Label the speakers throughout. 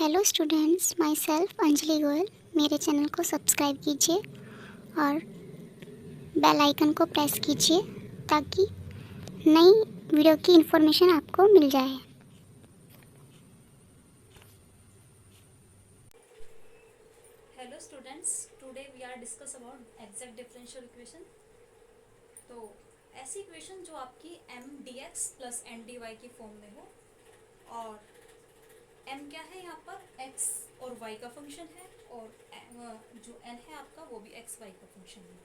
Speaker 1: Hello students, my self Anjali Goyal. मेरे channel को subscribe कीजिए और बेल आइकन को प्रेस कीजिए ताकि नई वीडियो की इन्फॉर्मेशन आपको मिल जाए।
Speaker 2: Hello students, today we are discuss about exact differential equation. तो ऐसी इक्वेशन जो आपकी M D x plus N D Y की फॉर्म में हो, और एम क्या है यहाँ पर एक्स और वाई का फंक्शन है, और जो एन है आपका वो भी एक्स वाई का फंक्शन है,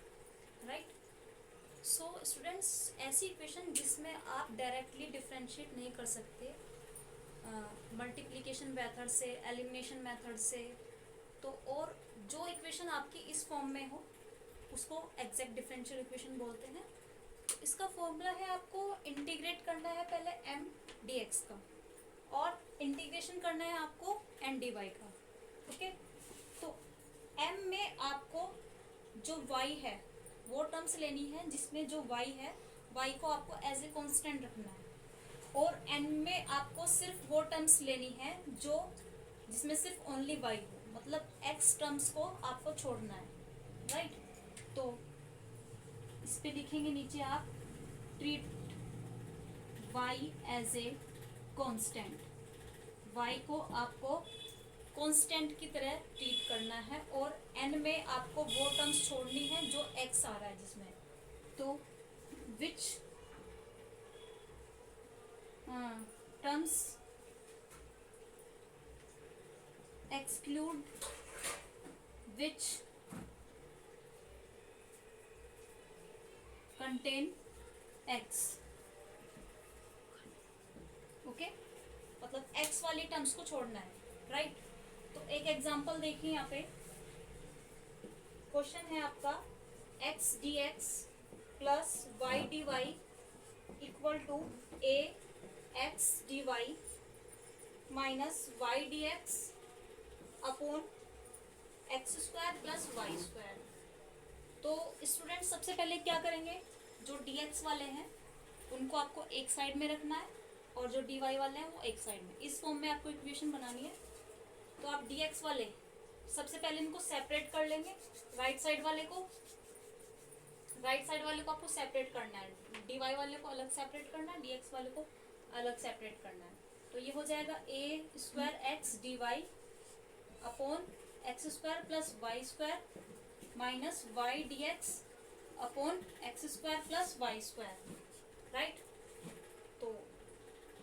Speaker 2: राइट। सो स्टूडेंट्स, ऐसी इक्वेशन जिसमें आप डायरेक्टली डिफरेंशिएट नहीं कर सकते मल्टीप्लिकेशन मेथड से, एलिमिनेशन मेथड से, तो और जो इक्वेशन आपकी इस फॉर्म में हो उसको एग्जैक्ट डिफरेंशियल इक्वेशन बोलते हैं। तो इसका फॉर्मूला है, आपको इंटीग्रेट करना है पहले एम डी एक्स का, और इंटीग्रेशन करना है आपको एन डी वाई का। ओके, तो एम में आपको जो वाई है वो टर्म्स लेनी है जिसमें जो वाई है वाई को आपको एज ए कांस्टेंट रखना है, और एन में आपको सिर्फ वो टर्म्स लेनी है जो जिसमें सिर्फ ओनली वाई हो, मतलब एक्स टर्म्स को आपको छोड़ना है, राइट। तो इस पे लिखेंगे नीचे आप treat Y as a constant. Y को आपको कांस्टेंट की तरह ट्रीट करना है, और एन में आपको वो टर्म्स छोड़नी है जो एक्स आ रहा है जिसमें। तो which terms exclude which contain x। Okay, मतलब x वाली टर्म्स को छोड़ना है, राइट। तो एक एग्जांपल देखिए, यहाँ पे क्वेश्चन है आपका x dx plus y dy equal to a x dy minus y dx upon x square plus Y square. तो स्टूडेंट सबसे पहले क्या करेंगे, जो dx वाले हैं उनको आपको एक साइड में रखना है, और जो dy वाले हैं वो एक साइड में। इस फॉर्म में आपको इक्वेशन बनानी है। तो आप dx वाले सबसे पहले इनको सेपरेट कर लेंगे, राइट साइड वाले को आपको सेपरेट करना है, dy वाले को अलग सेपरेट करना है, dx वाले को अलग सेपरेट करना है। तो ये हो जाएगा a square x D y upon x square plus Y square minus Y D x upon x square plus Y square, right. तो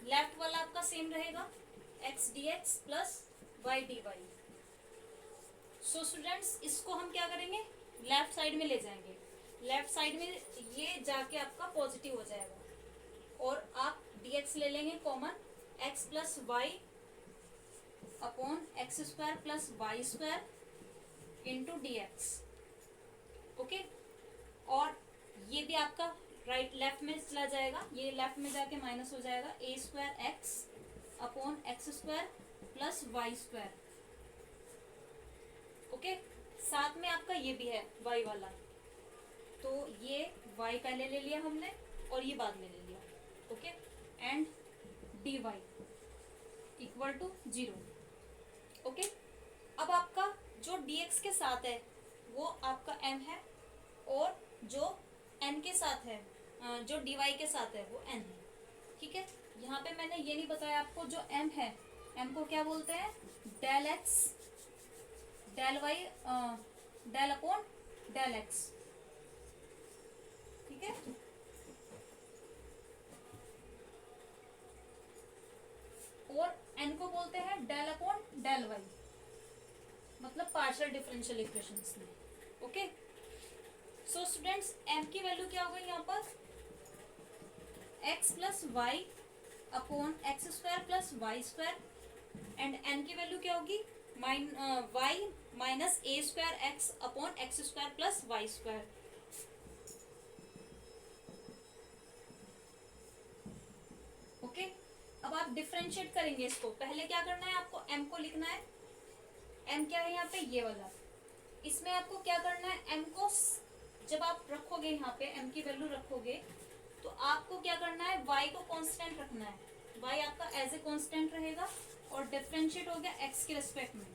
Speaker 2: लेफ्ट वाला आपका सेम रहेगा, x d x plus y d y. So students, इसको हम क्या करेंगे, left side में ले जाएंगे। लेफ्ट साइड में ये जाके आपका पॉजिटिव हो जाएगा, और आप dx ले लेंगे common, x plus Y upon x square plus Y square into D X. Okay, और ये भी आपका राइट लेफ्ट में चला जाएगा, ये लेफ्ट में जाके माइनस हो जाएगा, a square x upon x square plus Y square. Okay, साथ में आपका ये भी है वाई वाला, तो ये वाई पहले ले लिया हमने और ये बाद में ले लिया। Okay, and D Y equal to 0। Okay, अब आपका जो dx के साथ है वो आपका m है, और जो n के साथ है, जो dy के साथ है वो n है, ठीक है। यहाँ पे मैंने ये नहीं बताया आपको, जो m है m को क्या बोलते हैं, del x del y del upon del x, ठीक है। और n को बोलते हैं डेल अपॉन डेल y, मतलब पार्शियल डिफरेंशियल इक्वेशंस में। ओके, सो स्टूडेंट्स, m की वैल्यू क्या हो गई यहाँ पर, x plus Y upon x square plus Y square, and n की वैल्यू क्या होगी, y minus a square x upon x square plus Y square. Okay, अब आप डिफरेंशिएट करेंगे इसको। पहले क्या करना है, आपको m को लिखना है, m क्या है यहाँ पे, ये वाला। इसमें आपको क्या करना है, m को जब आप रखोगे यहाँ पे m की वैल्यू रखोगे, तो आपको क्या करना है, y को कांस्टेंट रखना है। y आपका एज ए कांस्टेंट रहेगा, और डिफरेंशिएट हो गया x के रिस्पेक्ट में।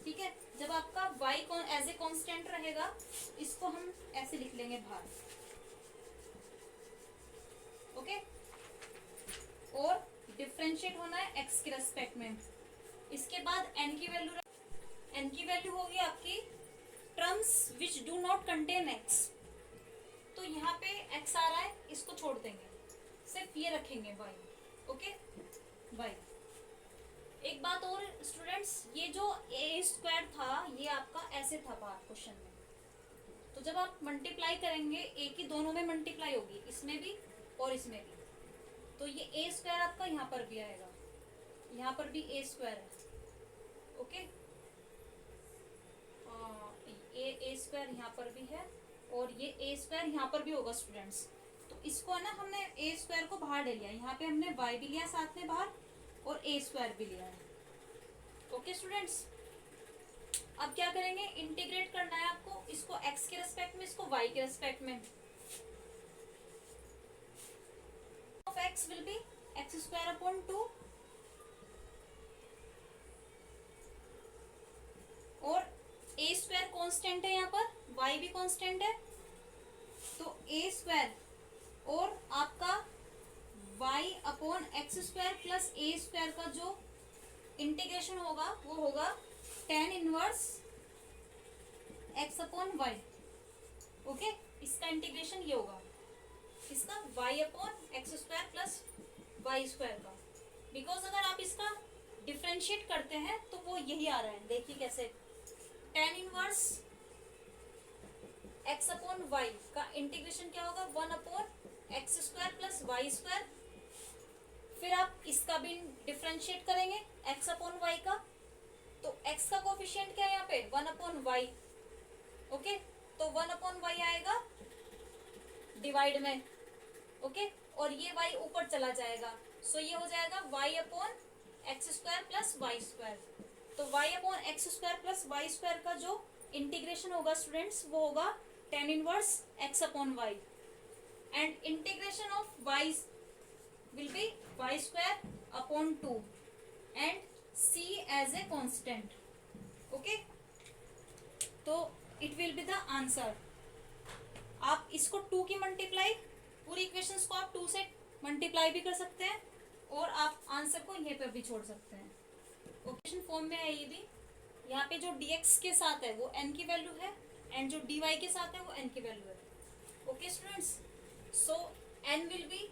Speaker 2: ठीक है, जब आपका y एज ए कांस्टेंट रहेगा, इसको हम ऐसे लिख लेंगे बाहर। ओके, और डिफरेंशिएट होना है x के रेस्पेक्ट में। इसके बाद n की वैल्यू होगी आपकी terms which do not contain x। तो यहाँ पे x आ रहा है, इसको छोड़ देंगे, सिर्फ ये रखेंगे y। Okay, y। एक बात और स्टूडेंट्स, ये जो a² था ये आपका ऐसे था बाहर क्वेश्चन में, तो जब आप मल्टीप्लाई करेंगे a की दोनों में मल्टीप्लाई होगी, इसमें भी और इसमें भी, तो ये a² आपका यहाँ पर भी आएगा, यहाँ पर भी a² है। ओके, a² यहाँ पर भी है और ये a² यहाँ पर भी होगा स्टूडेंट्स। तो इसको है ना, हमने a² को बाहर ले लिया, यहाँ पे हमने y भी लिया साथ में बाहर और a² भी लिया है। ओके स्टूडेंट्स, अब क्या करेंगे, इंटीग्रेट करना है आपको, इसको x के रेस्पेक्ट में, इसको y के रेस्पेक्ट में। Of x will B x² upon 2 और a² कांस्टेंट है यहाँ पर, y भी कांस्टेंट है, तो a² और आपका y upon x² plus a² का जो इंटीग्रेशन होगा वो होगा tan inverse x upon y। Okay, इसका इंटीग्रेशन ये होगा, इसका y upon x² plus y² का। बिकॉज अगर आप इसका डिफरेंशिएट करते हैं तो वो यही आ रहा है, देखिए कैसे, tan inverse x upon y का इंटीग्रेशन क्या होगा, 1 अपॉन x² प्लस y²। फिर आप इसका भी डिफरेंशिएट करेंगे x अपॉन y का, तो x का कोफिशिएंट क्या है यहाँ पे, 1 अपॉन y। ओके, तो 1 अपॉन y आएगा डिवाइड में। ओके, और ये y ऊपर चला जाएगा, सो ये हो जाएगा y upon x² plus y²। तो y upon x² plus y² का जो इंटीग्रेशन होगा स्टूडेंट्स वो होगा tan inverse x upon y, and integration of y will be y² upon 2 and c as a constant. Okay, तो it will be the answer। आप इसको 2 की multiply, पूरी इक्वेशंस को आप 2 से मल्टीप्लाई भी कर सकते हैं और आप आंसर को यहीं पर भी छोड़ सकते हैं। इक्वेशन फॉर्म में है ये भी, यहाँ पे जो dx के साथ है वो n की वैल्यू है एंड जो dy के साथ है वो n की वैल्यू है। Okay students, so n will be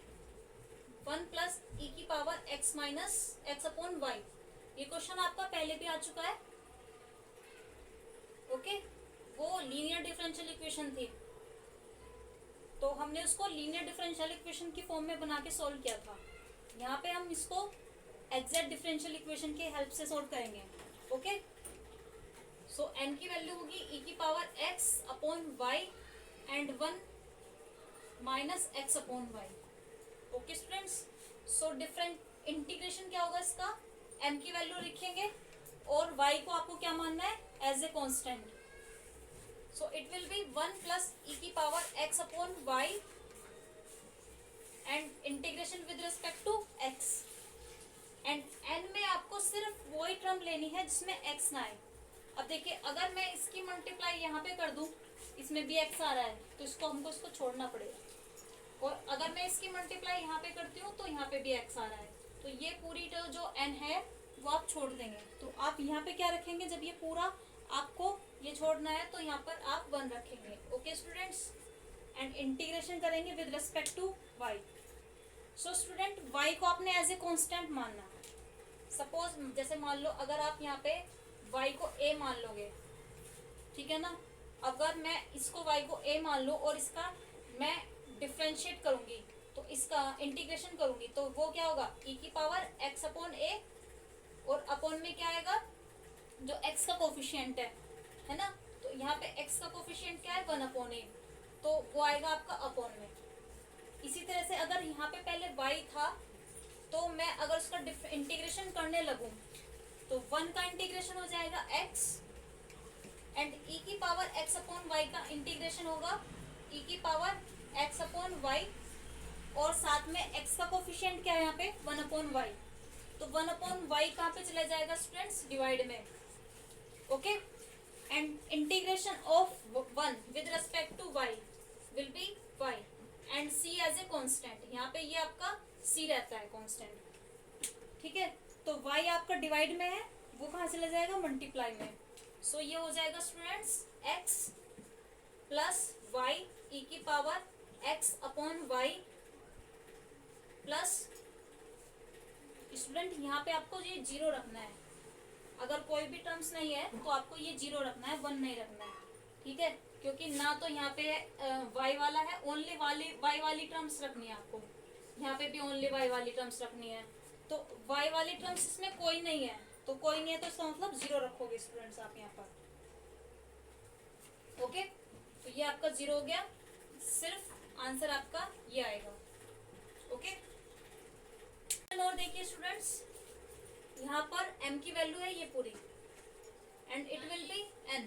Speaker 2: 1 plus e की power x minus x upon y। ये क्वेश्चन आपका पहले भी आ चुका है। ओके, वो लीनियर डिफरेंशियल इक्वेशन थी, तो हमने उसको लीनियर डिफरेंशियल इक्वेशन की फॉर्म में बना के सॉल्व किया था। यहाँ पे हम इसको एग्जैक्ट डिफरेंशियल इक्वेशन के हेल्प से सॉल्व करेंगे। ओके, सो n की वैल्यू होगी e की power x upon y and 1 minus x upon y। Okay students, so different integration क्या होगा इसका, m की वैल्यू लिखेंगे और y को आपको क्या मानना है, as a constant. So it will be 1 plus e की power x upon y and integration with respect to x, and n में आपको सिर्फ वही टर्म लेनी है जिसमें x ना आए। अब देखिए, अगर मैं इसकी मल्टीप्लाई यहाँ पे कर दूं, इसमें भी x आ रहा है, तो हमको इसको छोड़ना पड़ेगा, और अगर मैं इसकी मल्टीप्लाई यहाँ पे करती हूँ तो यहाँ पे भी x आ रहा है, तो ये पूरी जो n है वो आप छोड़ देंगे। तो आप यहाँ पे क्या रखेंगे, जब ये पूरा आपको ये छोड़ना है तो यहाँ पर आप 1 रखेंगे। ओके स्टूडेंट्स, एंड इंटीग्रेशन करेंगे with respect to y। So student, y को आपने एज ए कांस्टेंट मानना। सपोज जैसे मान लो, अगर आप यहाँ पे y को a मान लोगे, ठीक है ना, अगर मैं इसको y को a मान लूँ और इसका मैं डिफरेंशिएट करूंगी, तो इसका इंटीग्रेशन करूंगी, तो वो क्या होगा, e की पावर x अपॉन a, और अपॉन में क्या आएगा, जो x का कोफिशिएंट है ना, तो यहाँ पे x का कोफिशिएंट क्या है, 1 अपॉन a, तो वो आएगा आपका अपॉन में। इसी तरह से अगर यहाँ पे पहले y था, तो मैं अगर उसका इंटीग्रेशन करने लगूं, तो 1 का इंटीग्रेशन हो जाएगा x, एंड e की पावर x अपॉन y का इंटीग्रेशन होगा e की पावर x अपॉन y, और साथ में x का कोफिशिएंट क्या है यहाँ पे, 1 अपॉन y, तो 1/y कहाँ पे चला जाएगा स्टूडेंट्स, डिवाइड में, okay. And integration of 1 with respect to y will be y and c as a constant, यहाँ पे ये आपका c रहता है कांस्टेंट, ठीक है। तो y आपका डिवाइड में है, वो कहाँ चला जाएगा, मल्टीप्लाई में। सो ये हो जाएगा स्टूडेंट्स x प्लस y ई की power x upon y plus, student यहाँ पे आपको ये 0 रखना है, अगर कोई भी टर्म्स नहीं है तो आपको ये 0 रखना है, 1 नहीं रखना है, ठीक है। क्योंकि ना तो यहाँ पे y वाला है, ओनली y वाली टर्म्स रखनी है आपको, यहाँ पे भी ओनली y वाली टर्म्स रखनी है। तो y वाली टर्म्स इसमें कोई नहीं है, तो कोई नहीं है तो इसका मतलब 0 रखोगे स्टूडेंट्स आप यहाँ पर, ओके। तो ये आपका 0 हो गया, सिर्फ आंसर आपका ये आएगा, ओके। और देखिए स्टूडेंट्स, यहाँ पर m की वैल्यू है ये पूरी, and it will be n,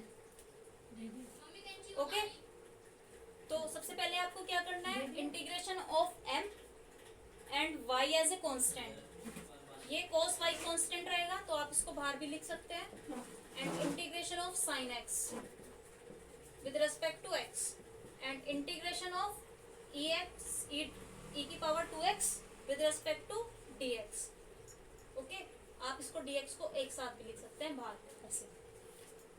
Speaker 2: okay. तो सबसे पहले आपको क्या करना है, integration of m and y as a constant, ये cos y कांस्टेंट रहेगा तो आप इसको बाहर भी लिख सकते हैं, and integration of sin x with respect to x and integration of e की power 2x with respect to dx, okay. आप इसको dx को एक साथ भी लिख सकते हैं बाहर ऐसे।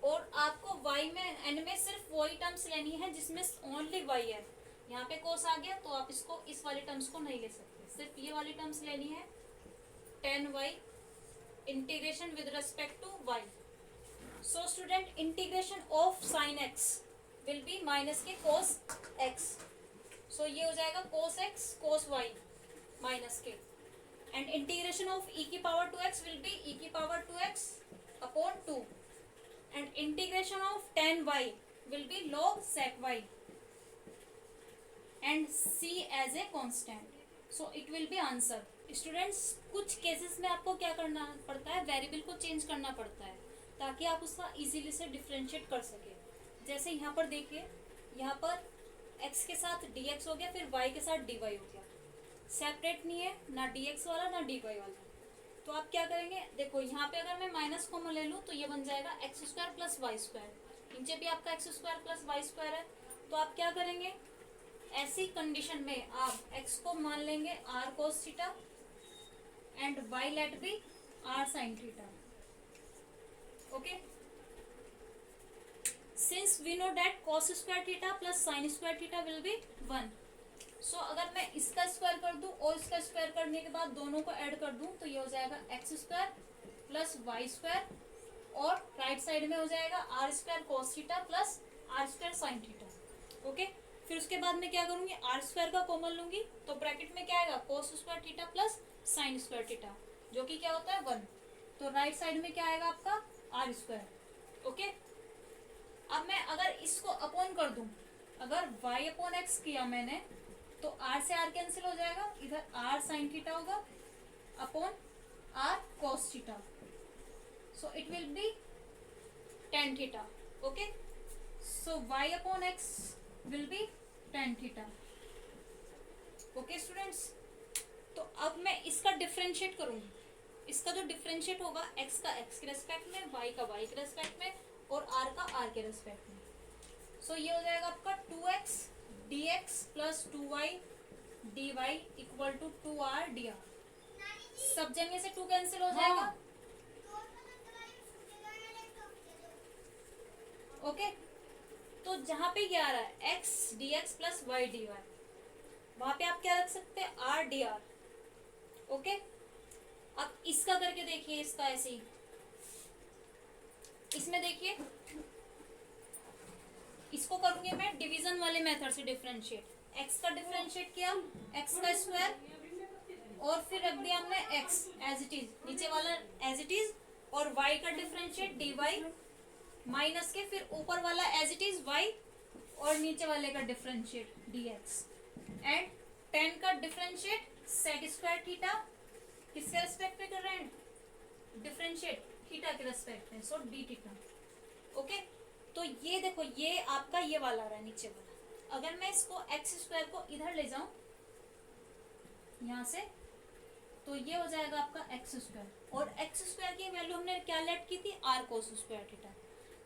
Speaker 2: और आपको y में n में सिर्फ वही टर्म्स लेनी है जिसमें ओनली y है, यहाँ पे cos आ गया तो आप इसको इस वाले टर्म्स को नहीं ले सकते, सिर्फ ये वाली टर्म्स लेनी है, tan y integration with respect to y। So student integration of sin x will be minus के cos x, सो ये हो जाएगा cos x cos y minus के, एंड इंटीग्रेशन ऑफ e की power 2x will be e की power 2x upon 2, and integration of tan y will be log sec y and c as a constant, so it will be answer. Students कुछ cases में आपको क्या करना पड़ता है, variable को change करना पड़ता है ताकि आप उसका इजीली से डिफरेंशिएट कर सके। जैसे यहाँ पर देखिए, यहाँ पर x के साथ dx हो गया, फिर y के साथ dy हो गया, सेपरेट नहीं है ना dx वाला ना dy वाला। तो आप क्या करेंगे, देखो यहाँ पे अगर मैं माइनस कॉमन ले लूँ तो ये बन जाएगा x square plus Y square, नीचे भी आपका x square plus Y square है। तो आप क्या करेंगे, ऐसी कंडीशन में आप x को मान लेंगे r cos theta and y let be r sin theta, okay. Since we know that cos square theta plus sin square theta will be 1, so अगर मैं इसका स्क्वायर कर दूं और इसका स्क्वायर करने के बाद दोनों को ऐड कर दूं तो ये हो जाएगा X square plus Y square, और राइट साइड में हो जाएगा are square cos theta plus R square sine theta, okay. फिर उसके बाद मैं क्या करूंगी, आर स्क्वायर का कॉमन लूंगी तो ब्रैकेट में क्या आएगा, cos square theta plus sine square theta, जो कि क्या होता है 1। तो राइट साइड में क्या आएगा आपका आर स्क्वायर, ओके। अब मैं अगर इसको अपॉन कर दूं, अगर y अपॉन एक्स किया मैंने तो r से r कैंसिल हो जाएगा, इधर r साइन थीटा होगा upon r cos theta, so it will B tan theta, okay. So y upon x will B tan theta, okay students. तो अब मैं इसका डिफरेंशिएट करूंगी, इसका जो डिफरेंशिएट होगा x का x के रेस्पेक्ट में, y का y के रेस्पेक्ट में और r का r के रेस्पेक्ट में। सो ये हो जाएगा आपका 2x dx plus 2y dy equal to 2r dr, सब जगह से 2 कैंसिल हो जाएगा, ओके। तो जहां पे ये आ रहा है x dx plus y dy, वहां पे आप क्या रख सकते हैं, r dr, ओके। अब इसका करके देखिए, इसका ऐसे ही, इसमें देखिए इसको करूंगी मैं डिवीजन वाले मेथड से डिफरेंशिएट, x का डिफरेंशिएट किया x का स्क्वायर और फिर रख दिया हमने x एज इट इज, नीचे वाला एज इट इज, और y का डिफरेंशिएट dy माइनस के फिर ऊपर वाला एज इट इज y और नीचे वाले का डिफरेंशिएट dx, एंड tan का डिफरेंशिएट sec स्क्वायर थीटा, किसके रेस्पेक्ट में कर रहे हैं, डिफरेंशिएट थीटा के रेस्पेक्ट में, सो d थीटा, ओके। तो ये देखो, ये आपका ये वाला आ रहा है नीचे वाला, अगर मैं इसको एक्स स्क्वायर को इधर ले जाऊं यहाँ से तो ये हो जाएगा आपका एक्स स्क्वायर, और एक्स स्क्वायर की वैल्यू हमने क्या लेट की थी, आर कोस स्क्वायर थीटा,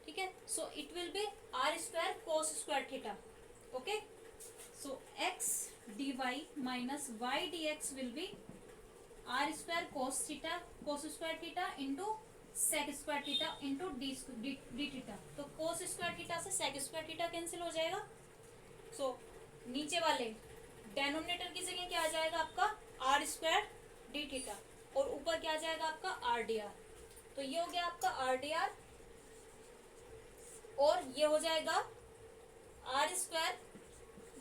Speaker 2: ठीक है। So it will be R square cos square theta, okay. So X D Y minus Y D X will be R square cos theta cos square theta into sec square theta into D theta. तो cos square theta से सेक square theta cancel हो जाएगा। सो नीचे वाले denominator की जगह क्या आ जाएगा आपका आर स्क्वायर डी थीटा, और ऊपर क्या आ जाएगा आपका आर डी आर। तो ये हो गया आपका आर डी आर, और ये हो जाएगा are square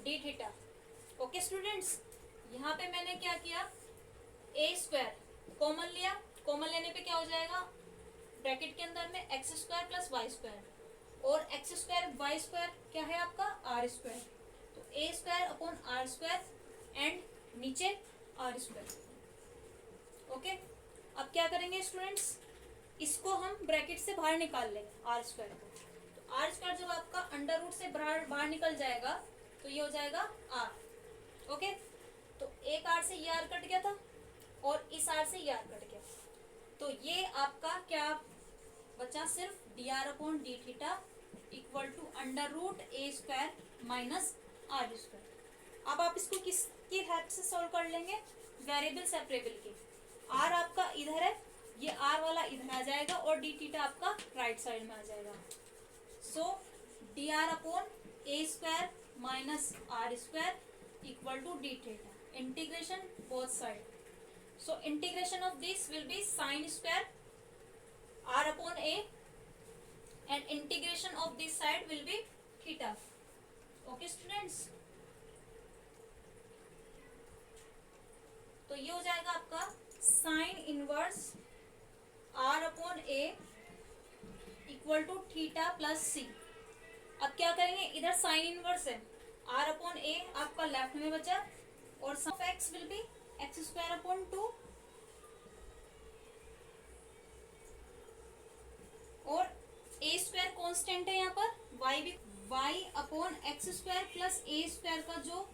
Speaker 2: d theta. Okay students, यहाँ पे मैंने क्या किया, ए स्क्वायर कॉमन लिया, कॉमन लेने पे क्या हो जाएगा, ब्रैकेट के अंदर में x square plus Y square, और एक्स स्क्वायर वाई स्क्वायर क्या है आपका आर स्क्वायर। तो a square upon r square and नीचे आर स्क्वायर। ओके, अब क्या करेंगे स्टूडेंट्स, इसको हम ब्रैकेट से बाहर निकाल लेंगे आर स्क्वायर को। तो आर स्क्वायर जब आपका अंडर रूट से बाहर निकल जाएगा तो ये हो जाएगा आर। ओके, तो एक आर से ये आर कट गया था और इस आर से ये आर कट गया, तो ये आपका क्या बचा, सिर्फ D are upon D theta equal to under root A square minus are square. अब आप इसको किसकी हेल्प से सॉल्व कर लेंगे, वेरिएबल सेपरेबल की। आर आपका इधर है, ये आर वाला इधर आ जाएगा और डी थीटा आपका राइट साइड में आ जाएगा। So d are upon a square minus are square equal to d theta, integration both side. So integration of this will be sin square r upon a and integration of this side will be theta. Okay students, तो ये हो जाएगा आपका sin inverse r upon a equal to theta plus c. अब क्या करेंगे, इधर sin inverse है, r upon a आपका लेफ्ट में बचा, और sum of x will be x square upon 2 और ए स्क्वायर कॉन्स्टेंट है यहाँ पर, वाई भी y upon x square plus a square का जो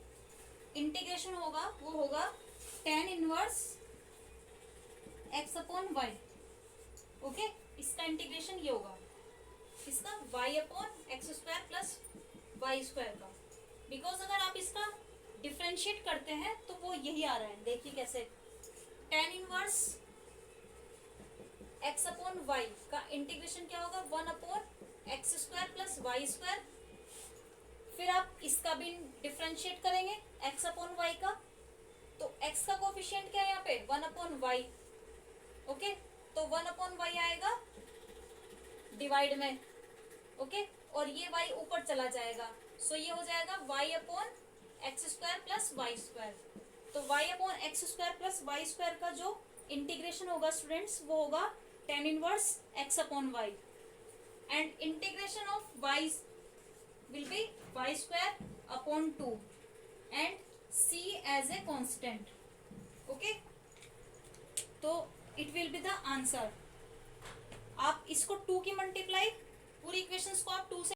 Speaker 2: इंटीग्रेशन होगा वो होगा tan inverse x upon y. Okay, इसका इंटीग्रेशन ये होगा, इसका y upon x square plus Y square का। बिकॉज अगर आप इसका डिफरेंशिएट करते हैं तो वो यही आ रहा है, देखिए कैसे, tan inverse x upon Y का इंटीग्रेशन क्या होगा, 1 upon x square plus Y square. फिर आप इसका भी डिफरेंशिएट करेंगे x अपॉन वाई का, तो x का कोफिशिएंट क्या है यहाँ पे, 1 अपॉन वाई। ओके, तो 1 अपॉन वाई आएगा डिवाइड में, ओके, और ये y ऊपर चला जाएगा, सो ये हो जाएगा y upon x square plus Y square. तो y upon x square plus Y square का जो इंटीग्रेशन होगा स्टूडेंट्स वो होगा tan inverse x upon y, and integration of y will be y square upon 2 and c as a constant. Okay, तो it will be the answer. आप इसको 2 की multiply, पूरी इक्वेशंस को आप 2 से